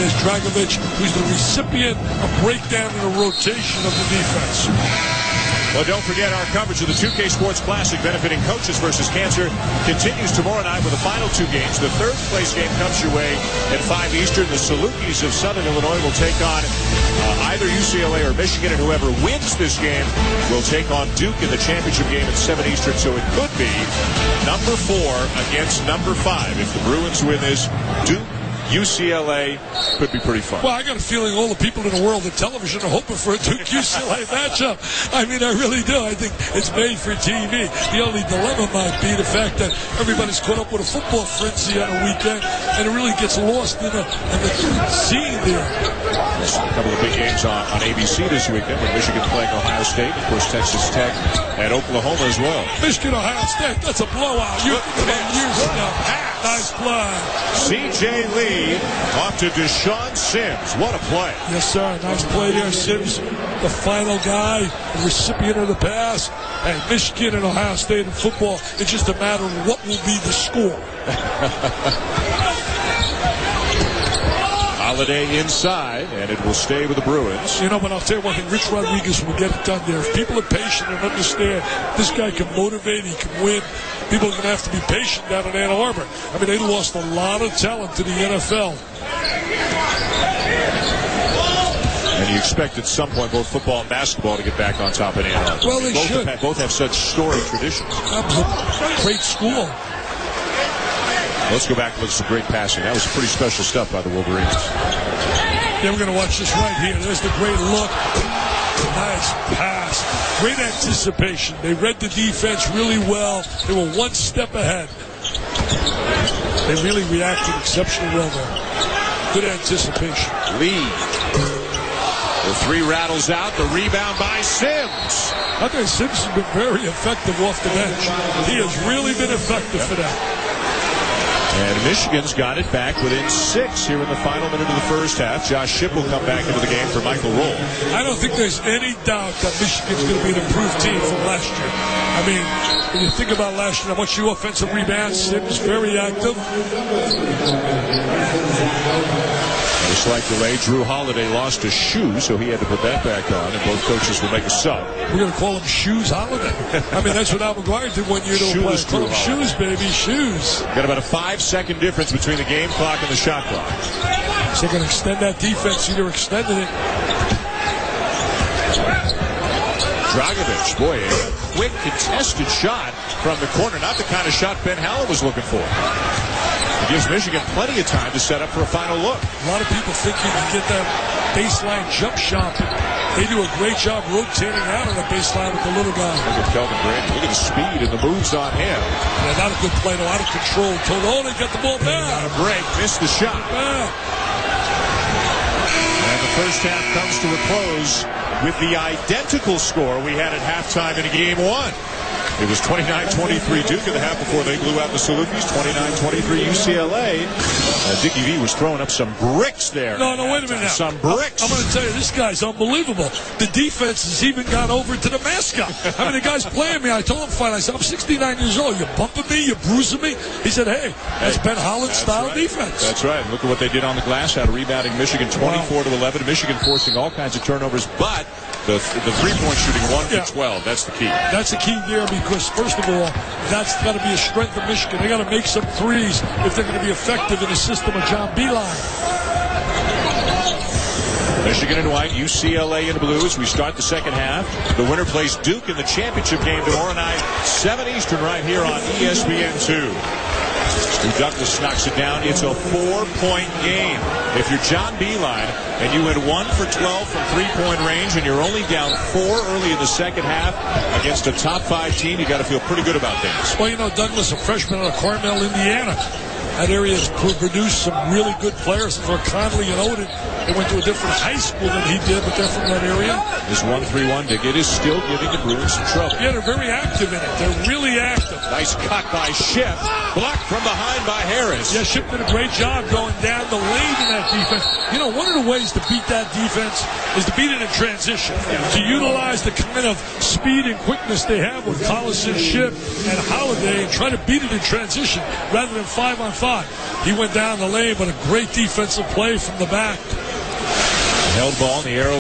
there's Dragovic, who's the recipient of breakdown in a rotation of the defense. Well, don't forget our coverage of the 2K Sports Classic benefiting Coaches versus Cancer continues tomorrow night with the final two games. The third place game comes your way at 5 Eastern. The Salukis of Southern Illinois will take on either UCLA or Michigan, and whoever wins this game will take on Duke in the championship game at 7 Eastern. So it could be number 4 against number 5. If the Bruins win this, Duke, UCLA could be pretty fun. Well, I got a feeling all the people in the world of television are hoping for a Duke-UCLA matchup. I mean, I really do. I think it's made for TV. The only dilemma might be the fact that everybody's caught up with a football frenzy on a weekend, and it really gets lost in the scene there. There's a couple of big games on ABC this weekend, with Michigan playing Ohio State. Of course, Texas Tech and Oklahoma as well. Michigan, Ohio State, that's a blowout. You think about years ago. Nice play. C.J. Lee off to Deshaun Sims. What a play. Yes, sir. Nice play there. Sims, the final guy, the recipient of the pass. And Michigan and Ohio State in football, it's just a matter of what will be the score. Holiday inside, and it will stay with the Bruins. You know, but I'll tell you one thing, Rich Rodriguez will get it done there. If people are patient and understand this guy can motivate, he can win, people are going to have to be patient down in Ann Arbor. I mean, they lost a lot of talent to the NFL. And you expect at some point both football and basketball to get back on top of Ann Arbor. Well, they should. Both have such storied traditions. Great school. Let's go back and look at some great passing. That was pretty special stuff by the Wolverines. Yeah, we're going to watch this right here. There's the great look. Nice pass. Great anticipation. They read the defense really well. They were one step ahead. They really reacted exceptionally well there. Good anticipation. Lee. The three rattles out. The rebound by Sims. I think Sims has been very effective off the bench. He has really been effective for that. And Michigan's got it back within 6 here in the final minute of the first half. Josh Shipp will come back into the game for Michael Roll. I don't think there's any doubt that Michigan's going to be an improved team from last year. I mean, when you think about last year, how much you offensive rebounds, Sims very active. Just like delay, Drew Holiday lost a shoe, so he had to put that back on, and both coaches will make a sub. We're going to call him Shoes Holiday. I mean, that's what Al McGuire did one year to play. Call him Shoes, baby, Shoes. Got about a 5-second difference between the game clock and the shot clock. So they're going to extend that defense. Either extended it. Dragovic, boy, a quick contested shot from the corner. Not the kind of shot Ben Howland was looking for. It gives Michigan plenty of time to set up for a final look. A lot of people think you can get that baseline jump shot. They do a great job rotating out on the baseline with the little guy. Look at Kelvin Brady. Look at the speed and the moves on him. Yeah, not a good play, though. Out of control. Told they got the ball back. On a break, missed the shot. And the first half comes to a close with the identical score we had at halftime in Game 1. It was 29-23 Duke in the half before they blew out the Salukis. 29-23 UCLA. Dickie V was throwing up some bricks there. No, wait a minute now. Some bricks. I'm going to tell you, this guy's unbelievable. The defense has even gone over to the mascot. I mean, the guy's playing me. I told him finally, I said, I'm 69 years old. You're bumping me? You're bruising me? He said, hey, that's Ben Holland's style defense. That's right. Look at what they did on the glass. Out rebounding Michigan 24-11. Michigan forcing all kinds of turnovers, but the three-point shooting 1 for 12. That's the key. That's the key there because, first of all, that's got to be a strength of Michigan. They got to make some threes if they're going to be effective in the system of John Beeline. Michigan in white, UCLA in blue as we start the second half. The winner plays Duke in the championship game tomorrow night, 7 Eastern, right here on ESPN2. Douglas knocks it down. It's a 4-point game. If you're John Beeline and you went 1 for 12 from three-point range and you're only down 4 early in the second half against a top-5 team, you got to feel pretty good about things. Well, you know, Douglas, a freshman out of Carmel, Indiana. That area has produced some really good players for Conley and Odin. They went to a different high school than he did, but they're from that area. This 1-3-1 dig, it is still giving the Bruins some trouble. Yeah, they're very active in it. They're really active. Nice cut by Shipp. Blocked from behind by Harris. Yeah, Shipp did a great job going down the lane in that defense. You know, one of the ways to beat that defense is to beat it in transition. To utilize the kind of speed and quickness they have with Collison, Shipp, and Holiday and try to beat it in transition rather than 5-on-5. spot. He went down the lane, but a great defensive play from the back. Held ball in the arrow.